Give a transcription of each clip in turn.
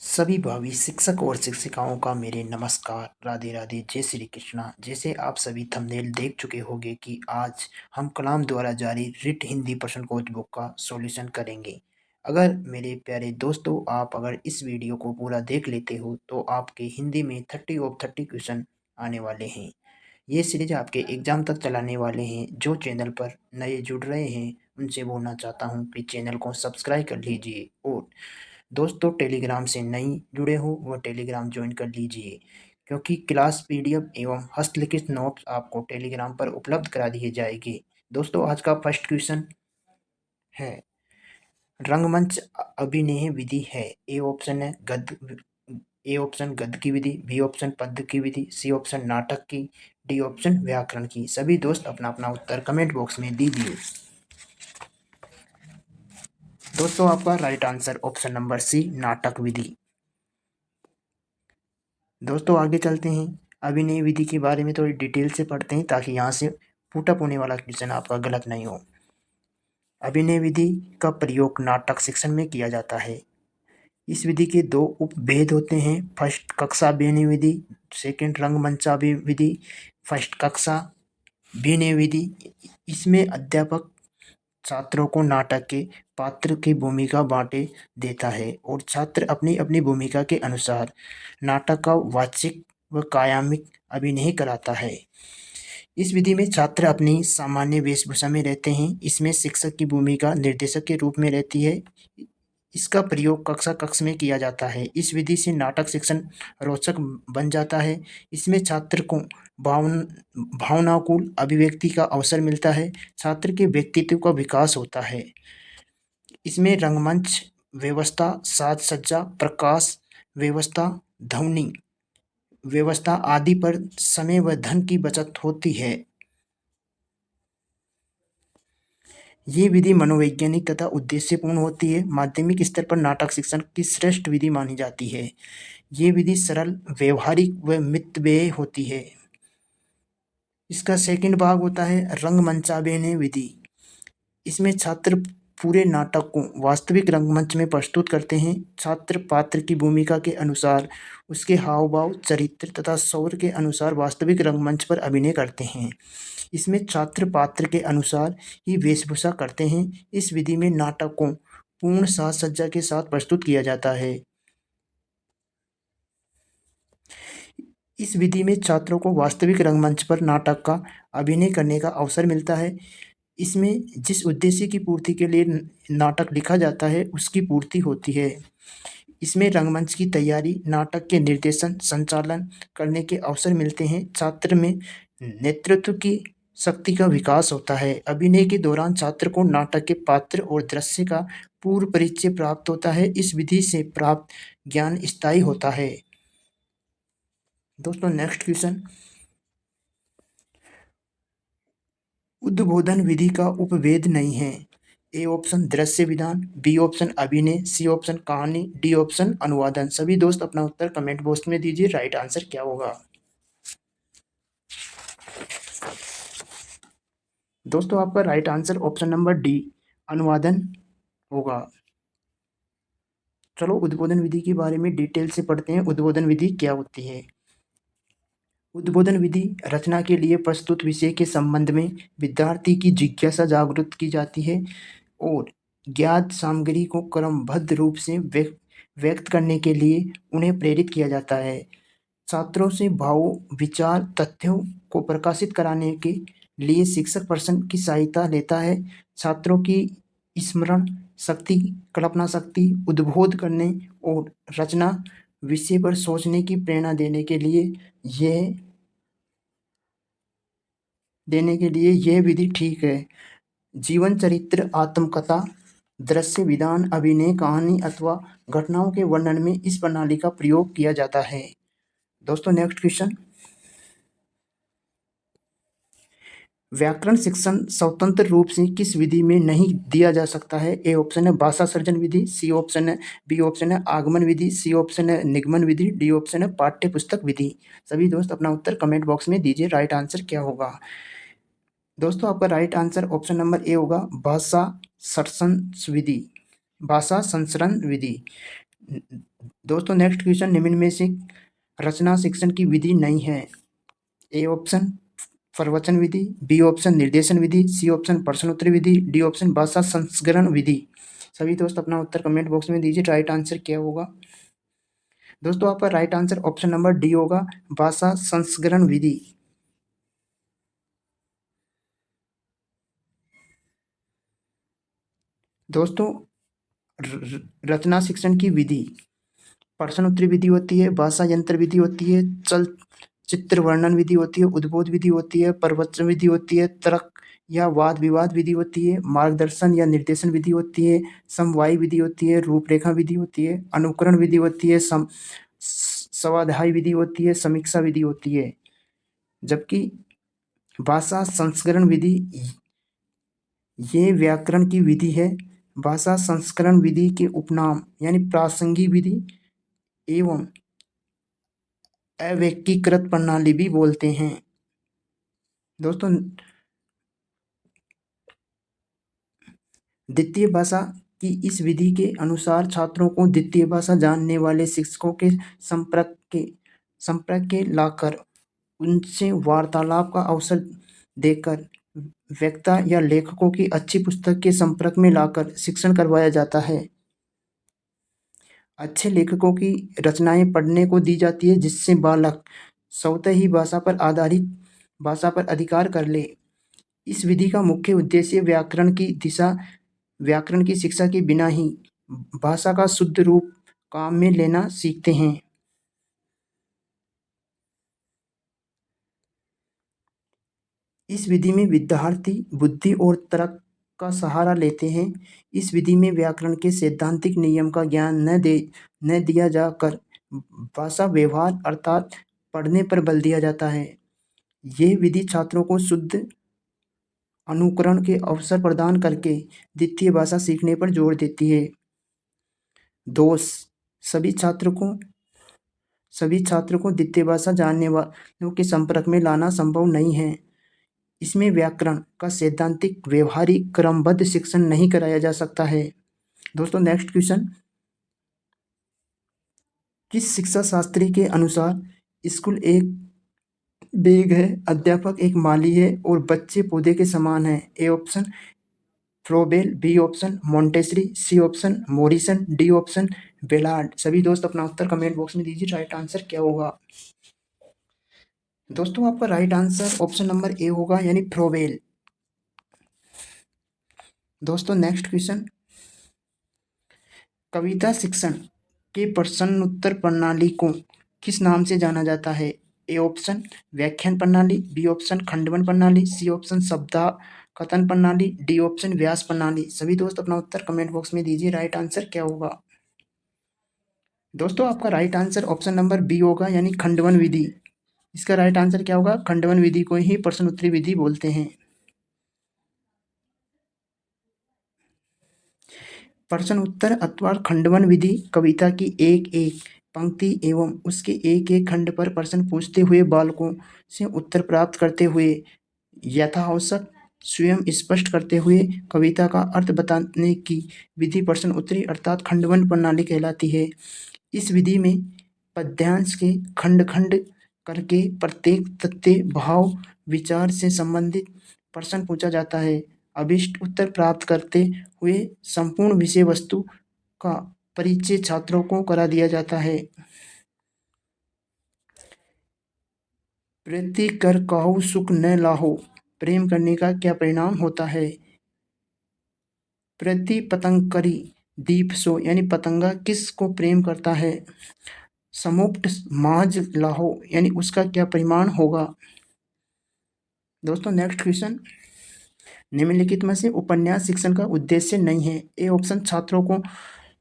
सभी भावी शिक्षक और शिक्षिकाओं का मेरे नमस्कार, राधे राधे, जय श्री कृष्णा। जैसे आप सभी थंबनेल देख चुके होंगे कि आज हम कलाम द्वारा जारी रिट हिंदी प्रश्न कोच बुक का सॉल्यूशन करेंगे। अगर मेरे प्यारे दोस्तों आप अगर इस वीडियो को पूरा देख लेते हो तो आपके हिंदी में 30 ऑफ 30 क्वेश्चन आने वाले हैं। ये सीरीज आपके एग्जाम तक चलाने वाले हैं। जो चैनल पर नए जुड़ रहे हैं उनसे बोलना चाहता हूँ कि चैनल को सब्सक्राइब कर लीजिए और दोस्तों टेलीग्राम से नहीं जुड़े हो वह टेलीग्राम ज्वाइन कर लीजिए, क्योंकि क्लास पीडीएफ एवं हस्तलिखित नोट्स आपको टेलीग्राम पर उपलब्ध करा दिए जाएंगे। दोस्तों आज का फर्स्ट क्वेश्चन है, रंगमंच अभिनय विधि है। ए ऑप्शन है गद्य, ए ऑप्शन गद्य की विधि, बी ऑप्शन पद्य की विधि, सी ऑप्शन नाटक की, डी ऑप्शन व्याकरण की। सभी दोस्त अपना अपना उत्तर कमेंट बॉक्स में दीजिए। दोस्तों आपका right answer option number C नाटक विधि। दोस्तों आगे चलते हैं, अभिनय विधि के बारे में थोड़ी डिटेल से पढ़ते हैं ताकि यहाँ से पुटअप होने वाला क्वेश्चन आपका गलत नहीं हो। अभिनय विधि का प्रयोग नाटक शिक्षण में किया जाता है। इस विधि के दो उपभेद होते हैं, फर्स्ट कक्षा अभिनय विधि, सेकंड रंगमंच विधि। फर्स्ट कक्षा अभिनय विधि, इसमें अध्यापक छात्रों को नाटक के पात्र की भूमिका बांटे देता है और छात्र अपनी अपनी भूमिका के अनुसार नाटक का वाचिक व कायामिक अभिनय कराता है। इस विधि में छात्र अपनी सामान्य वेशभूषा में रहते हैं। इसमें शिक्षक की भूमिका निर्देशक के रूप में रहती है। इसका प्रयोग कक्षा कक्ष में किया जाता है। इस विधि से नाटक शिक्षण रोचक बन जाता है। इसमें छात्र को भावनाकुल अभिव्यक्ति का अवसर मिलता है। छात्र के व्यक्तित्व का विकास होता है। इसमें रंगमंच व्यवस्था, साज सज्जा, प्रकाश व्यवस्था, ध्वनि व्यवस्था आदि पर समय व धन की बचत होती है। ये विधि मनोवैज्ञानिक तथा उद्देश्यपूर्ण होती है। माध्यमिक स्तर पर नाटक शिक्षण की श्रेष्ठ विधि मानी जाती है। ये विधि सरल, व्यवहारिक व मितव्ययी होती है। इसका सेकंड भाग होता है रंगमंचाभिनय विधि। इसमें छात्र पूरे नाटक को वास्तविक रंगमंच में प्रस्तुत करते हैं। छात्र पात्र की भूमिका के अनुसार उसके हाव भाव, चरित्र तथा शौर्य के अनुसार वास्तविक रंगमंच पर अभिनय करते हैं। इसमें छात्र पात्र के अनुसार ही वेशभूषा करते हैं। इस विधि में नाटक को पूर्ण साज सज्जा के साथ प्रस्तुत किया जाता है। इस विधि में छात्रों को वास्तविक रंगमंच पर नाटक का अभिनय करने का अवसर मिलता है। इसमें जिस उद्देश्य की पूर्ति के लिए नाटक लिखा जाता है उसकी पूर्ति होती है। इसमें रंगमंच की तैयारी, नाटक के निर्देशन, संचालन करने के अवसर मिलते हैं। छात्र में नेतृत्व की शक्ति का विकास होता है। अभिनय के दौरान छात्र को नाटक के पात्र और दृश्य का पूर्व परिचय प्राप्त होता है। इस विधि से प्राप्त ज्ञान स्थायी होता है। दोस्तों नेक्स्ट क्वेश्चन, उद्बोधन विधि का उपभेद नहीं है। ए ऑप्शन दृश्य विधान, बी ऑप्शन अभिनय, सी ऑप्शन कहानी, डी ऑप्शन अनुवादन। सभी दोस्त अपना उत्तर कमेंट बॉक्स में दीजिए, राइट आंसर क्या होगा। दोस्तों आपका right answer option number D अनुवादन होगा। चलो उद्बोधन विधि के बारे में डिटेल से पढ़ते हैं। उद्बोधन विधि क्या होती है। उद्बोधन विधि रचना के लिए प्रस्तुत विषय के संबंध में विद्यार्थी की जिज्ञासा जागृत की जाती है और ज्ञात सामग्री को क्रमबद्ध रूप से व्यक्त करने के लिए उन्हें प्रेरित किया जाता है। छात्रों से भावों, विचार, तथ्यों को प्रकाशित कराने के लिए शिक्षक प्रश्न की सहायता लेता है। छात्रों की स्मरण शक्ति, कल्पना शक्ति, उद्बोध करने और रचना विषय पर सोचने की प्रेरणा देने के लिए यह विधि ठीक है। जीवन चरित्र, आत्मकथा, दृश्य विधान, अभिनय, कहानी अथवा घटनाओं के वर्णन में इस प्रणाली का प्रयोग किया जाता है। दोस्तों नेक्स्ट क्वेश्चन, व्याकरण शिक्षण स्वतंत्र रूप से किस विधि में नहीं दिया जा सकता है। ए ऑप्शन है भाषा सृजन विधि, सी ऑप्शन है, बी ऑप्शन है आगमन विधि, सी ऑप्शन है निगमन विधि, डी ऑप्शन है पाठ्य पुस्तक विधि। सभी दोस्त अपना उत्तर कमेंट बॉक्स में दीजिए, राइट आंसर क्या होगा। दोस्तों आपका right answer option number A होगा भाषा संचरण विधि। भाषा संचरण विधि दोस्तों नेक्स्ट क्वेश्चन, निम्न में से रचना शिक्षण की विधि नहीं है। ए ऑप्शन प्रवचन विधि, बी ऑप्शन निर्देशन विधि, सी ऑप्शन प्रश्नोत्तरी विधि, डी ऑप्शन भाषा संस्करण विधि। सभी दोस्त अपना उत्तर कमेंट बॉक्स में दीजिए। राइट आंसर क्या होगा? दोस्तों आपका right answer option number D होगा, भाषा संस्करण विधि। दोस्तों रचना शिक्षण की विधि प्रश्नोत्तरी विधि होती है, भाषा यंत्र विधि होती है, चल चित्र वर्णन विधि होती है, उद्बोध विधि होती है, प्रवचन विधि होती है, तर्क या वाद विवाद विधि होती है, मार्गदर्शन या निर्देशन विधि होती है, समवायी विधि होती है, रूपरेखा विधि होती है, अनुकरण विधि होती है, स्वाध्याय विधि होती है, समीक्षा विधि होती है। जबकि भाषा संस्करण विधि ये व्याकरण की विधि है। भाषा संस्करण विधि के उपनाम यानी प्रासंगिक विधि एवं अव्यक्तिकृत प्रणाली भी बोलते हैं। दोस्तों द्वितीय भाषा की इस विधि के अनुसार छात्रों को द्वितीय भाषा जानने वाले शिक्षकों के संपर्क के लाकर उनसे वार्तालाप का अवसर देकर वक्ता या लेखकों की अच्छी पुस्तक के संपर्क में लाकर शिक्षण करवाया जाता है। अच्छे लेखकों की रचनाएं पढ़ने को दी जाती है जिससे बालक स्वतः ही भाषा पर अधिकार कर ले। इस विधि का मुख्य उद्देश्य व्याकरण की शिक्षा के बिना ही भाषा का शुद्ध रूप काम में लेना सीखते हैं। इस विधि में विद्यार्थी बुद्धि और तर्क का सहारा लेते हैं। इस विधि में व्याकरण के सैद्धांतिक नियम का ज्ञान न दिया जाकर भाषा व्यवहार अर्थात पढ़ने पर बल दिया जाता है। ये विधि छात्रों को शुद्ध अनुकरण के अवसर प्रदान करके द्वितीय भाषा सीखने पर जोर देती है। दोष, सभी छात्रों को द्वितीय भाषा जानने वालों के संपर्क में लाना संभव नहीं है। इसमें व्याकरण का सैद्धांतिक व्यवहारिक क्रमबद्ध शिक्षण नहीं कराया जा सकता है। दोस्तों नेक्स्ट क्वेश्चन, किस शिक्षा शास्त्री के अनुसार स्कूल एक बेग है, अध्यापक एक माली है और बच्चे पौधे के समान हैं? A option Froebel, B option Montessori, C option Morrison, D option Ballard. सभी दोस्त अपना उत्तर कमेंट बॉक्स में दीजिए। राइट आंसर क्या होगा? दोस्तों आपका right answer option number A होगा यानी फ्रोबेल। दोस्तों नेक्स्ट क्वेश्चन, कविता शिक्षण के प्रश्नोत्तर प्रणाली को किस नाम से जाना जाता है? ए ऑप्शन व्याख्यान प्रणाली, बी ऑप्शन खंडवन प्रणाली, सी ऑप्शन शब्दा कथन प्रणाली, डी ऑप्शन व्यास प्रणाली। सभी दोस्त अपना उत्तर कमेंट बॉक्स में दीजिए। राइट आंसर क्या होगा? दोस्तों आपका right answer option number B होगा यानी खंडवन विधि। इसका राइट आंसर क्या होगा? खंडवन विधि को ही प्रश्नोत्तरी विधि बोलते हैं। प्रश्न उत्तर अथवा खंडवन विधि कविता की एक एक पंक्ति एवं उसके एक एक खंड पर प्रश्न पूछते हुए बालकों से उत्तर प्राप्त करते हुए यथावश्यक स्वयं स्पष्ट करते हुए कविता का अर्थ बताने की विधि प्रश्न उत्तरी अर्थात खंडवन प्रणाली कहलाती है। इस विधि में पद्यांश के खंड खंड करके प्रत्येक तथ्य भाव विचार से संबंधित प्रश्न पूछा जाता है। अभिष्ट उत्तर प्राप्त करते हुए संपूर्ण विषय वस्तु का परिचय छात्रों को करा दिया जाता है। प्रीति कर काहू सुख न लाहो, प्रेम करने का क्या परिणाम होता है? प्रति पतंग करी दीप सो यानी पतंगा किसको प्रेम करता है? समुक्त माज लाहो यानी उसका क्या परिमाण होगा? दोस्तों नेक्स्ट क्वेश्चन, निम्नलिखित में से उपन्यास शिक्षण का उद्देश्य नहीं है। ए ऑप्शन छात्रों को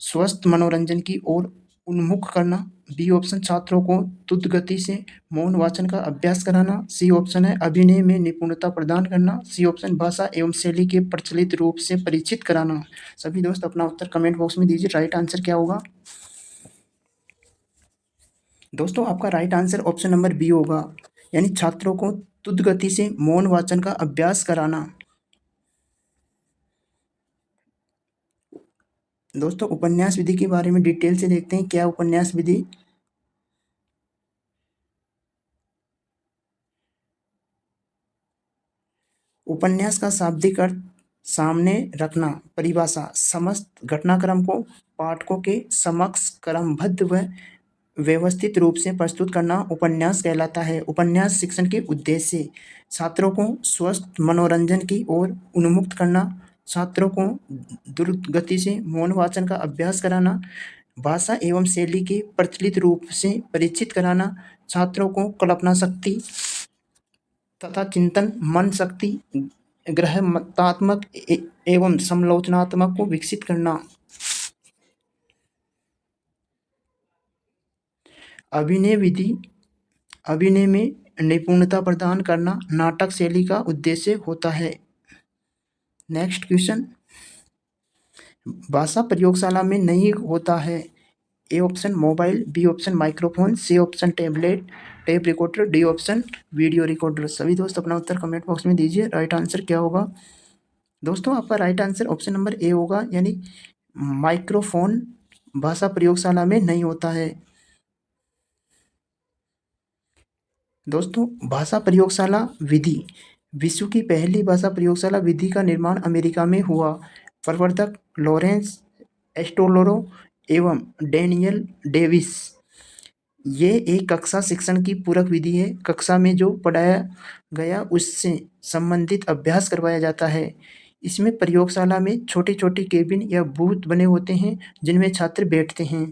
स्वस्थ मनोरंजन की ओर उन्मुख करना, बी ऑप्शन छात्रों को द्रुत गति से मौन वाचन का अभ्यास कराना, सी ऑप्शन है अभिनय में निपुणता प्रदान करना, सी ऑप्शन भाषा एवं शैली के प्रचलित रूप से परिचित कराना। सभी दोस्त अपना उत्तर कमेंट बॉक्स में दीजिए। राइट आंसर क्या होगा? दोस्तों आपका right answer option number B होगा यानी छात्रों को द्रुत गति से मौन वाचन का अभ्यास कराना। दोस्तों उपन्यास विधि के बारे में डिटेल से देखते हैं। क्या उपन्यास विधि? उपन्यास का शाब्दिक अर्थ सामने रखना। परिभाषा: समस्त घटनाक्रम को पाठकों के समक्ष क्रमबद्ध व व्यवस्थित रूप से प्रस्तुत करना उपन्यास कहलाता है। उपन्यास शिक्षण के उद्देश्य: छात्रों को स्वस्थ मनोरंजन की ओर उन्मुक्त करना, छात्रों को द्रुत गति से मौन वाचन का अभ्यास कराना, भाषा एवं शैली के प्रचलित रूप से परिचित कराना, छात्रों को कल्पना शक्ति तथा चिंतन मन शक्ति, गृह्यमतात्मक एवं समालोचनात्मक को विकसित करना। अभिनय विधि: अभिनय में निपुणता प्रदान करना नाटक शैली का उद्देश्य होता है। नेक्स्ट क्वेश्चन, भाषा प्रयोगशाला में नहीं होता है। A option mobile, B option microphone, C option tablet tape recorder, D option video recorder. सभी दोस्त अपना उत्तर कमेंट बॉक्स में दीजिए। राइट आंसर क्या होगा? दोस्तों आपका right answer option number A होगा, यानी माइक्रोफोन भाषा प्रयोगशाला में नहीं होता है। दोस्तों भाषा प्रयोगशाला विधि: विश्व की पहली भाषा प्रयोगशाला विधि का निर्माण अमेरिका में हुआ। प्रवर्तक लॉरेंस एस्टोलोरो एवं डैनियल डेविस। ये एक कक्षा शिक्षण की पूरक विधि है। कक्षा में जो पढ़ाया गया उससे संबंधित अभ्यास करवाया जाता है। इसमें प्रयोगशाला में छोटे छोटे केबिन या बूथ बने होते हैं जिनमें छात्र बैठते हैं।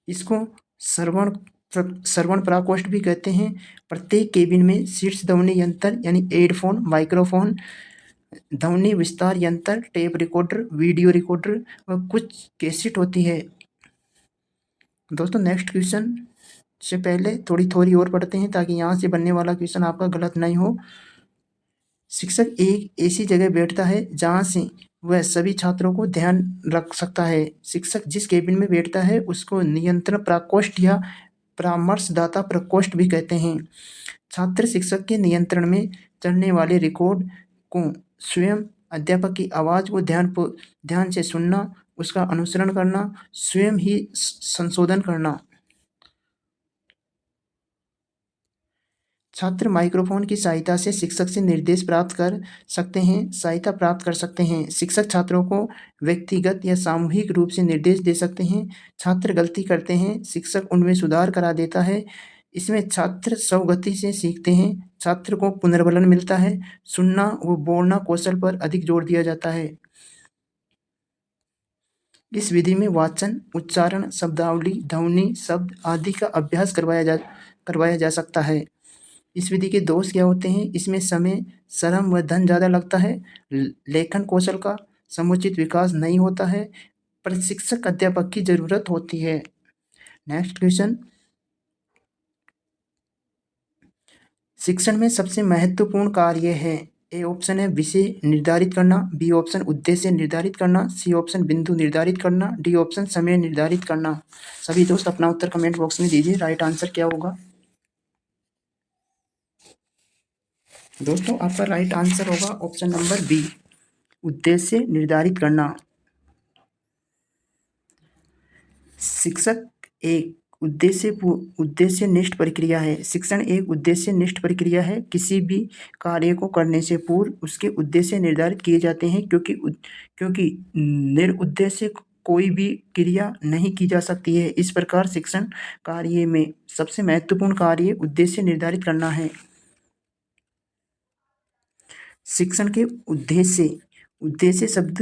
इसको श्रवण प्रकोष्ठ भी कहते हैं। प्रत्येक केबिन में शीर्ष ध्वनि यंत्र यानी एयरफोन, माइक्रोफोन, ध्वनि विस्तार यंत्र, टेप रिकॉर्डर, वीडियो रिकॉर्डर व कुछ कैसेट होती है। दोस्तों नेक्स्ट क्वेश्चन से पहले थोड़ी थोड़ी और पढ़ते हैं ताकि यहाँ से बनने वाला क्वेश्चन आपका गलत नहीं हो। शिक्षक एक ऐसी जगह बैठता है जहाँ से वह सभी छात्रों को ध्यान रख सकता है। शिक्षक जिस केबिन में बैठता है उसको नियंत्रण प्रकोष्ठ या परामर्शदाता प्रकोष्ठ भी कहते हैं। छात्र शिक्षक के नियंत्रण में चलने वाले रिकॉर्ड को स्वयं अध्यापक की आवाज़ को ध्यान से सुनना, उसका अनुसरण करना, स्वयं ही संशोधन करना। छात्र माइक्रोफोन की सहायता से शिक्षक से निर्देश प्राप्त कर सकते हैं, सहायता प्राप्त कर सकते हैं। शिक्षक छात्रों को व्यक्तिगत या सामूहिक रूप से निर्देश दे सकते हैं। छात्र गलती करते हैं, शिक्षक उनमें सुधार करा देता है। इसमें छात्र स्वगति से सीखते हैं, छात्र को पुनर्बलन मिलता है। सुनना व बोलना कौशल पर अधिक जोर दिया जाता है। इस विधि में वाचन, उच्चारण, शब्दावली, ध्वनि, शब्द आदि का अभ्यास करवाया जा सकता है। इस विधि के दोष क्या होते हैं? इसमें समय, श्रम व धन ज़्यादा लगता है। लेखन कौशल का समुचित विकास नहीं होता है। प्रशिक्षक अध्यापक की जरूरत होती है। नेक्स्ट क्वेश्चन, शिक्षण में सबसे महत्वपूर्ण कार्य है। ए ऑप्शन है विषय निर्धारित करना, बी ऑप्शन उद्देश्य निर्धारित करना, सी ऑप्शन बिंदु निर्धारित करना, डी ऑप्शन समय निर्धारित करना। सभी दोस्त अपना उत्तर कमेंट बॉक्स में दीजिए। राइट आंसर क्या होगा? दोस्तों आपका राइट आंसर होगा ऑप्शन नंबर बी, उद्देश्य निर्धारित करना। शिक्षक एक उद्देश्यनिष्ठ प्रक्रिया है। शिक्षण एक उद्देश्यनिष्ठ प्रक्रिया है। किसी भी कार्य को करने से पूर्व उसके उद्देश्य निर्धारित किए जाते हैं, क्योंकि निरुद्देश्य कोई भी क्रिया नहीं की जा सकती है। इस प्रकार शिक्षण कार्य में सबसे महत्वपूर्ण कार्य उद्देश्य निर्धारित करना है। शिक्षण के उद्देश्य शब्द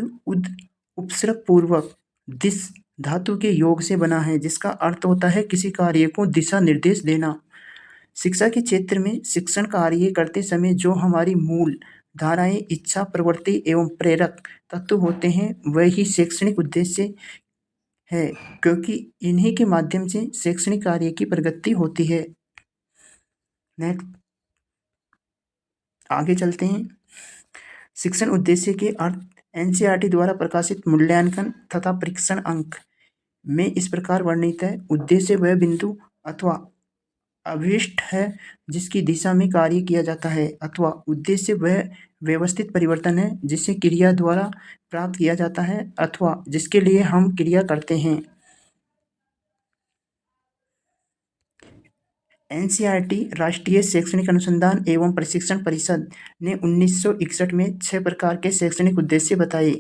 उपसर्ग पूर्वक दिस धातु के योग से बना है, जिसका अर्थ होता है किसी कार्य को दिशा निर्देश देना। शिक्षा के क्षेत्र में शिक्षण कार्य करते समय जो हमारी मूल धाराएं, इच्छा, प्रवृत्ति एवं प्रेरक तत्व होते हैं वही शैक्षणिक उद्देश्य है, क्योंकि इन्हीं के माध्यम से शैक्षणिक कार्य की प्रगति होती है। नेक्स्ट आगे चलते हैं। शिक्षण उद्देश्य के अर्थ एनसीईआरटी द्वारा प्रकाशित मूल्यांकन तथा परीक्षण अंक में इस प्रकार वर्णित है। उद्देश्य वह बिंदु अथवा अभिष्ट है जिसकी दिशा में कार्य किया जाता है, अथवा उद्देश्य वह व्यवस्थित परिवर्तन है जिसे क्रिया द्वारा प्राप्त किया जाता है अथवा जिसके लिए हम क्रिया करते हैं। एनसीईआरटी राष्ट्रीय शैक्षणिक अनुसंधान एवं प्रशिक्षण परिषद ने 1961 में 6 प्रकार के शैक्षणिक उद्देश्य बताए।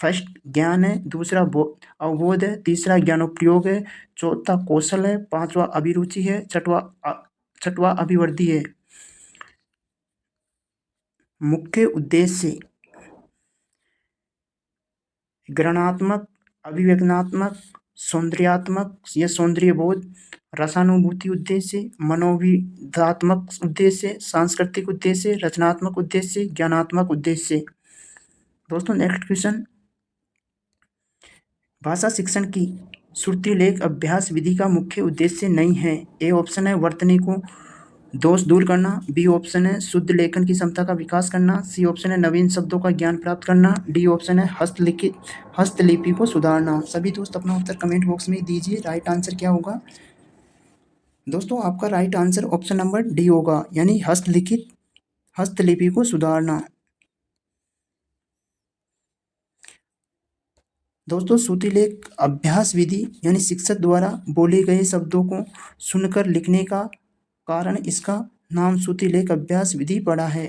फर्स्ट ज्ञान है, दूसरा अवबोध है, तीसरा ज्ञानोपयोग है, चौथा कौशल है, पांचवा अभिरुचि है, छठवा अभिवृद्धि है। मुख्य उद्देश्य ज्ञानात्मक, अभिव्यंजनात्मक, सौंदर्यात्मक या सौंदर्य बोध, रसानुभूति उद्देश्य, मनोविधात्मक उद्देश्य, सांस्कृतिक उद्देश्य, रचनात्मक उद्देश्य, ज्ञानात्मक उद्देश्य। दोस्तों नेक्स्ट क्वेश्चन, भाषा शिक्षण की श्रुति लेख अभ्यास विधि का मुख्य उद्देश्य नहीं है। ए ऑप्शन है वर्तनी को दोष दूर करना, बी ऑप्शन है शुद्ध लेखन की क्षमता का विकास करना, सी ऑप्शन है नवीन शब्दों का ज्ञान प्राप्त करना, डी ऑप्शन है हस्तलिपि को सुधारना। सभी दोस्त अपना उत्तर कमेंट बॉक्स में दीजिए, राइट आंसर क्या होगा। दोस्तों आपका right answer option number D होगा, यानी हस्तलिपि को सुधारना। दोस्तों श्रुतिलेख अभ्यास विधि यानी शिक्षक द्वारा बोले गए शब्दों को सुनकर लिखने का कारण इसका नाम श्रुतिलेख अभ्यास विधि पड़ा है।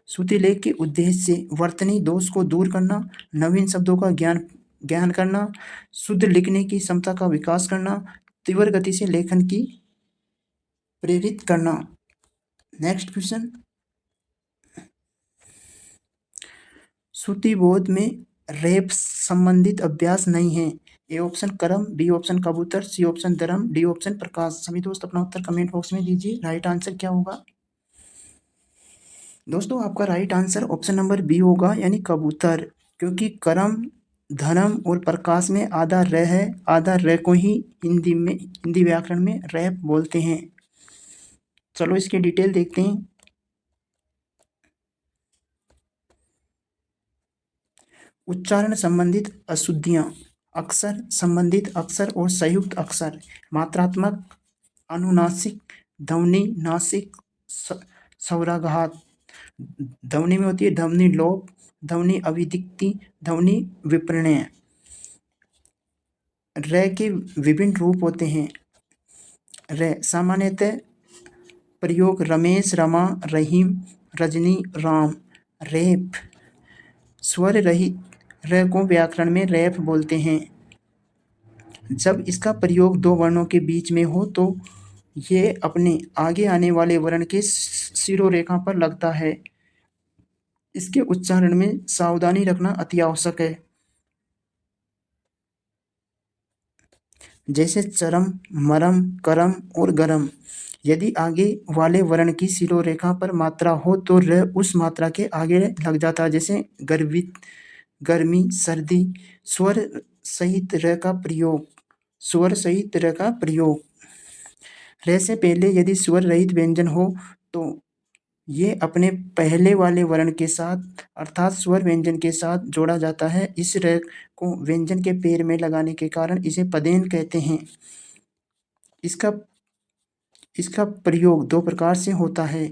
श्रुतिलेख के उद्देश्य वर्तनी दोष को दूर करना, नवीन शब्दों का ज्ञान करना, शुद्ध लिखने की क्षमता का विकास करना, तीव्र गति से लेखन की प्रेरित करना। नेक्स्ट क्वेश्चन, श्रुतिबोध में रैप संबंधित अभ्यास नहीं है। ए ऑप्शन करम, बी ऑप्शन कबूतर, सी ऑप्शन धर्म, डी ऑप्शन प्रकाश। सभी दोस्त अपना उत्तर कमेंट बॉक्स में दीजिए, राइट आंसर क्या होगा। दोस्तों आपका right answer option number B होगा, यानी कबूतर, क्योंकि करम, धर्म और प्रकाश में आधा र है, आधा र को ही हिंदी व्याकरण में रैप बोलते हैं। चलो इसके डिटेल देखते हैं। उच्चारण संबंधित अशुद्धियां, अक्षर संबंधित अक्षर और संयुक्त अक्षर, मात्रात्मक, अनुनासिक, ध्वनि नासिक, स्वराघात, ध्वनि में होती है ध्वनि लोप, ध्वनि अभिव्यक्ति, ध्वनि विपर्णय। र के विभिन्न रूप होते हैं। र सामान्यतः प्रयोग रमेश, रमा, रहीम, रजनी, राम। रेप स्वर रहित र को व्याकरण में रैप बोलते हैं। जब इसका प्रयोग दो वर्णों के बीच में हो तो ये अपने आगे आने वाले वर्ण के शिरोरेखा पर लगता है। इसके उच्चारण में सावधानी रखना अति आवश्यक है। जैसे चरम, मरम, करम और गरम। यदि आगे वाले वर्ण की शिरोरेखा पर मात्रा हो तो र उस मात्रा के आगे लग जाता है। जैसे गर्वित, गर्मी, सर्दी। स्वर सहित र का प्रयोग, स्वर सहित र का प्रयोग। र से पहले यदि स्वर रहित व्यंजन हो तो ये अपने पहले वाले वर्ण के साथ अर्थात स्वर व्यंजन के साथ जोड़ा जाता है। इस र को व्यंजन के पैर में लगाने के कारण इसे पदेन कहते हैं। इसका प्रयोग दो प्रकार से होता है।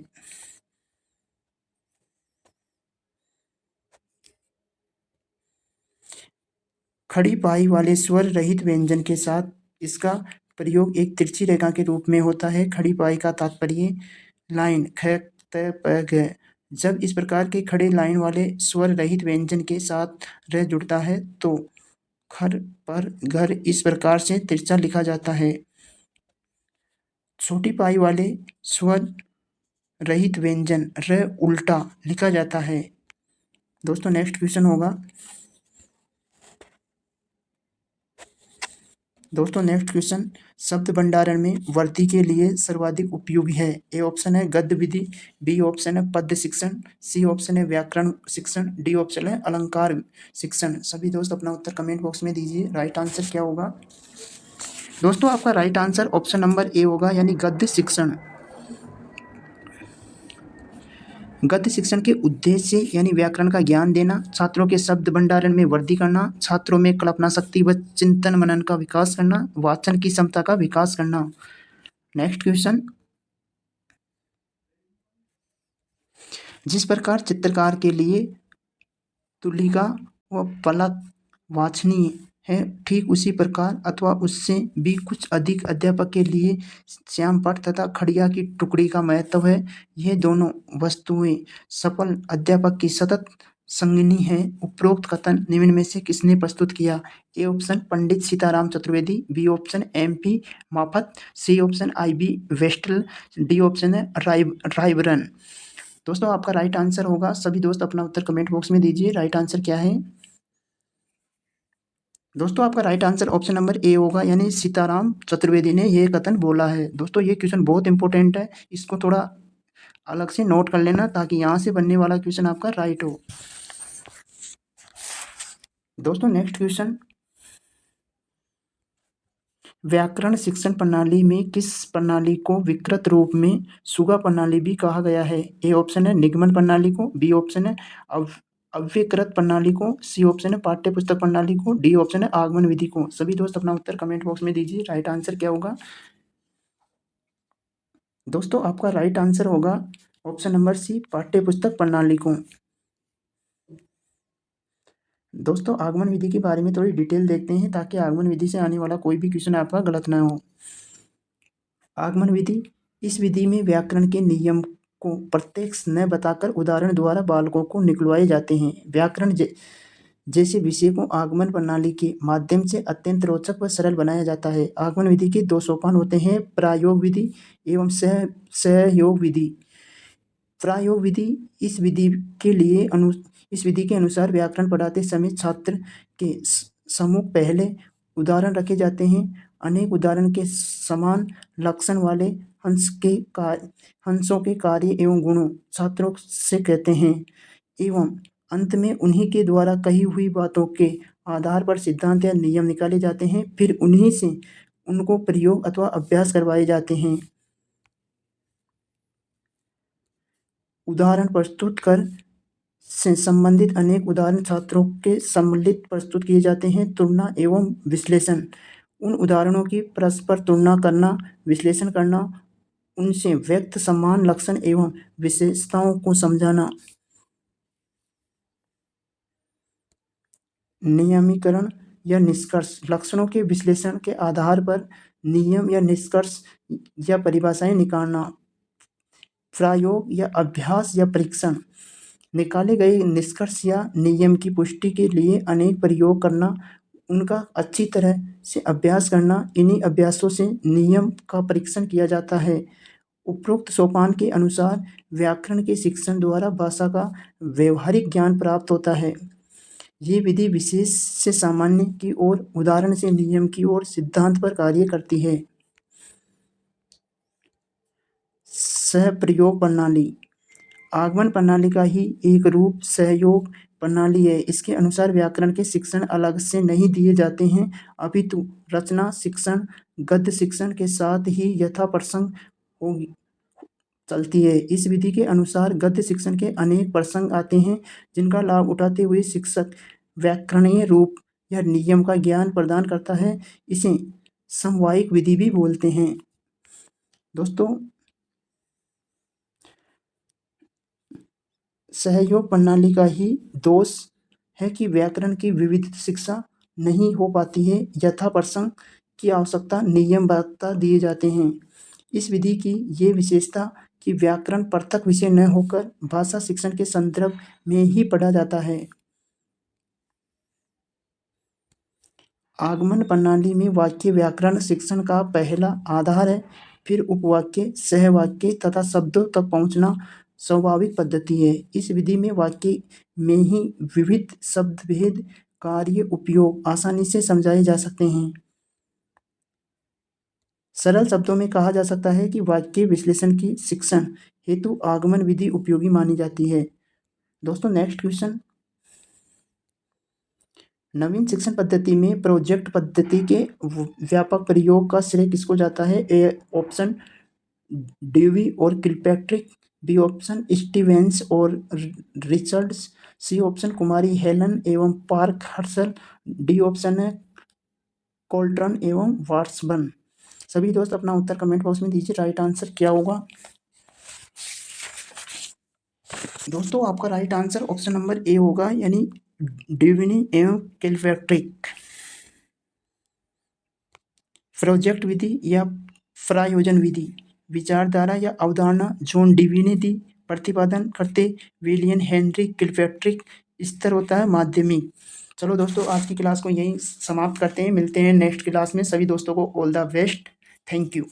खड़ी पाई वाले स्वर रहित व्यंजन के साथ इसका प्रयोग एक तिरछी रेखा के रूप में होता है। खड़ी पाई का तात्पर्य लाइन ख, त, प, ग। जब इस प्रकार के खड़े लाइन वाले स्वर रहित व्यंजन के साथ र जुड़ता है तो खर, पर, घर इस प्रकार से तिरछा लिखा जाता है। छोटी पाई वाले स्वर रहित व्यंजन र उल्टा लिखा जाता है। दोस्तों नेक्स्ट क्वेश्चन होगा। दोस्तों नेक्स्ट क्वेश्चन, शब्द भंडारण में वर्ती के लिए सर्वाधिक उपयोगी है। ए ऑप्शन है गद्य विधि, बी ऑप्शन है पद्य शिक्षण, सी ऑप्शन है व्याकरण शिक्षण, डी ऑप्शन है अलंकार शिक्षण। सभी दोस्त अपना उत्तर कमेंट बॉक्स में दीजिए, राइट आंसर क्या होगा। दोस्तों आपका right answer option number A होगा, यानी गद्य शिक्षण। गद्य शिक्षण के उद्देश्य यानी व्याकरण का ज्ञान देना, छात्रों के शब्द भंडारण में वृद्धि करना, छात्रों में कल्पना शक्ति व चिंतन मनन का विकास करना, वाचन की क्षमता का विकास करना। नेक्स्ट क्वेश्चन, जिस प्रकार चित्रकार के लिए तुलिका व पलक वांछनीय है, ठीक उसी प्रकार अथवा उससे भी कुछ अधिक अध्यापक के लिए श्यामपट्ट तथा खड़िया की टुकड़ी का महत्व है। ये दोनों वस्तुएं सफल अध्यापक की सतत संगिनी है। उपरोक्त कथन निम्न में से किसने प्रस्तुत किया? A option Pandit Sitaram Chaturvedi, B option MP माफत, सी ऑप्शन IB वेस्टल, डी ऑप्शन है रायबरन। दोस्तों आपका राइट आंसर होगा, सभी दोस्त अपना उत्तर कमेंट बॉक्स में दीजिए। राइट आंसर क्या है? दोस्तों आपका right answer option number A होगा, यानी सीताराम चतुर्वेदी ने यह कथन बोला है। दोस्तों ये क्वेश्चन बहुत इंपॉर्टेंट है, इसको थोड़ा अलग से नोट कर लेना ताकि यहाँ से बनने वाला क्वेश्चन आपका राइट हो। दोस्तों नेक्स्ट क्वेश्चन, व्याकरण शिक्षण प्रणाली में किस प्रणाली को विकृत रूप में सुगा प्रणाली भी कहा गया है? ए ऑप्शन है निगमन प्रणाली को, बी ऑप्शन है अव्यकृत प्रणाली को, सी ऑप्शन है पाठ्य पुस्तक प्रणाली को, डी ऑप्शन है आगमन विधि को। सभी दोस्त अपना उत्तर कमेंट बॉक्स में दीजिए। राइट आंसर क्या होगा? दोस्तों आपका राइट आंसर होगा ऑप्शन नंबर सी, पाठ्य पुस्तक प्रणाली को। दोस्तों आगमन विधि के बारे में थोड़ी डिटेल देखते हैं ताकि आगमन विधि से आने वाला कोई भी क्वेश्चन आपका गलत ना हो। आगमन विधि, इस विधि में व्याकरण के नियम को प्रत्यक्ष न बताकर उदाहरण द्वारा बालकों को निकलवाए जाते हैं। व्याकरण जैसे विषय को आगमन प्रणाली के माध्यम से अत्यंत रोचक व सरल बनाया जाता है। आगमन विधि के 2 सोपान होते हैं, प्रायोग विधि एवं सहयोग विधि। प्रायोग विधि, इस विधि के अनुसार व्याकरण पढ़ाते समय छात्र के सम्मुख पहले उदाहरण रखे जाते हैं। अनेक उदाहरण के समान लक्षण वाले हंसों के कार्य एवं गुणों छात्रों से कहते हैं एवं अंत में उन्हीं के द्वारा कही हुई बातों के आधार पर सिद्धांत या नियम निकाले जाते हैं, फिर उन्हीं से उनको प्रयोग अथवा अभ्यास करवाए जाते हैं। उदाहरण प्रस्तुत कर से संबंधित अनेक उदाहरण छात्रों के सम्मिलित प्रस्तुत किए जाते हैं। तुलना एवं विश्लेषण, उन उदाहरणों की परस्पर तुलना करना, विश्लेषण करना, उनसे व्यक्त समान लक्षण एवं विशेषताओं को समझाना। नियमीकरण या निष्कर्ष, लक्षणों के विश्लेषण के आधार पर नियम या निष्कर्ष या परिभाषाएं निकालना। प्रयोग या अभ्यास या परीक्षण, निकाले गए निष्कर्ष या नियम की पुष्टि के लिए अनेक प्रयोग करना, उनका अच्छी तरह से अभ्यास करना। इन्हीं अभ्यासों से नियम का परीक्षण किया जाता है। उपरोक्त सोपान के अनुसार व्याकरण के शिक्षण द्वारा भाषा का व्यवहारिक ज्ञान प्राप्त होता है। ये विधि विशेष से सामान्य की ओर, उदाहरण से नियम की ओर सिद्धांत पर कार्य करती है। सहप्रयोग प्रणाली, आगमन प्रणाली का ही एक रूप सहयोग प्रणाली है। इसके अनुसार व्याकरण के शिक्षण अलग से नहीं दिए जाते हैं, अपितु रचना शिक्षण, गद्य शिक्षण के साथ ही यथा प्रसंग होगी चलती है। इस विधि के अनुसार गद्य शिक्षण के अनेक प्रसंग आते हैं, जिनका लाभ उठाते हुए शिक्षक व्याकरणीय रूप या नियम का ज्ञान प्रदान करता है। इसे समवायिक विधि भी बोलते हैं। दोस्तों सहयोग प्रणाली का ही दोष है कि व्याकरण की विविध शिक्षा नहीं हो पाती है। यथा प्रसंग की आवश्यकता नियमबद्धता दिए जाते हैं। इस विधि की ये विशेषता कि व्याकरण पृथक विषय न होकर भाषा शिक्षण के संदर्भ में ही पढ़ा जाता है। आगमन प्रणाली में वाक्य व्याकरण शिक्षण का पहला आधार है, फिर उपवाक्य, सहवाक्य तथा शब्दों तक पहुंचना स्वाभाविक पद्धति है। इस विधि में वाक्य में ही विविध शब्दभेद, कार्य, उपयोग आसानी से समझाए जा सकते हैं। सरल शब्दों में कहा जा सकता है कि वाक्य विश्लेषण की शिक्षण हेतु आगमन विधि उपयोगी मानी जाती है। दोस्तों नेक्स्ट क्वेश्चन, नवीन शिक्षण पद्धति में प्रोजेक्ट पद्धति के व्यापक प्रयोग का श्रेय किसको जाता है? ए ऑप्शन ड्यूवी और किलपैट्रिक, बी ऑप्शन स्टीवेंस और रिचर्ड्स, सी ऑप्शन कुमारी हेलन एवं पार्क हर्सल, डी ऑप्शन है कोल्ट्रन एवं वाट्सबन। सभी दोस्त अपना उत्तर कमेंट बॉक्स में दीजिए। राइट आंसर क्या होगा? दोस्तों आपका right answer option number A होगा, यानी ड्यूविनी एवं किल्पैट्रिक। प्रोजेक्ट विधि या प्रयोजन विधि, विचारधारा या अवधारणा जॉन डीवी ने दी, प्रतिपादन करते विलियम हेनरी किल्पैट्रिक, स्तर होता है माध्यमिक। चलो दोस्तों आज की क्लास को यहीं समाप्त करते हैं, मिलते हैं नेक्स्ट क्लास में। सभी दोस्तों को all the best, thank you.